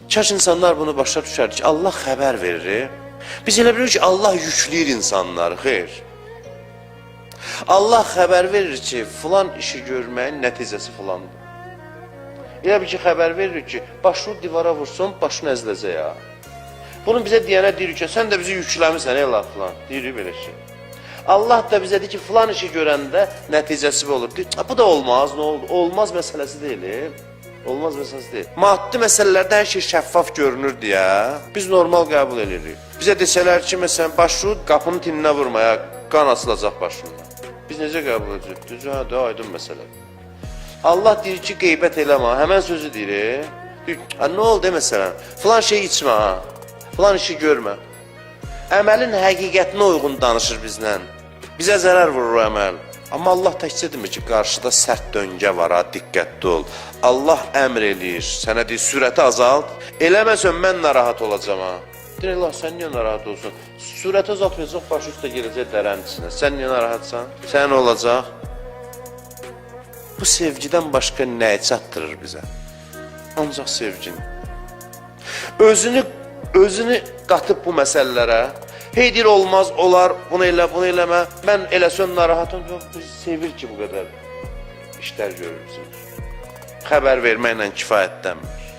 Kaş insanlar bunu başa düşər ki, Allah xəbər verir. Biz elə bilirik ki, Allah yükləyir insanları, xeyr. Allah xəbər verir ki, filan işi görməyin nəticəsi filandır. Elə bir ki, xəbər verir ki, başını divara vursun, başını əzləzə ya. Bunu bizə deyənə deyir ki, sən də bizi yükləmirsən, ey filan. Deyirik belə şey. Allah da bizə deyir ki, filan işi görəndə nəticəsi olur. Deyir, bu da olmaz, nə oldu? Olmaz məsələsi deyil. Olmaz məsələsi deyil. Maddi məsələlərdə hər şey şəffaf görünür deyə biz normal qəbul edirik. Bizə desələr ki, məsələn, başını qapının tininə vurmaya, qan asılacaq başından. Biz necə qəbul edirik? Düzü, hə, də aydın məsələ. Allah deyir ki, qeybət eləmə, həmən sözü deyir. Deyir, nə oldu məsələn? Filan şey içmə, filan işi görmə. Əməlin həqiqətinə uyğun danışır bizlə. Bizə zərər vurur əməl. Amma Allah təkcə demir ki, qarşıda sərt döngə var, ha, diqqətli ol. Allah əmr eləyir, sənə deyir, sürəti azalt. Eləməsən, mən narahat olacam, ha. Deyir, Allah, sən niyə narahat olsun? Sürəti azaltmayacaq, başı üstə gələcək dərənin içinə. Sən niyə narahatsan? Sən olacaq? Bu sevgidən başqa nəyə çatdırır bizə? Ancaq sevgin. Özünü qatıb bu məsələlərə, hey deyir, olmaz, olar, bunu elə, bunu eləmə, mən eləsən narahatım, yox, biz sevir ki, bu qədər işlər görürsünüz. Xəbər verməklə kifayətlənmir.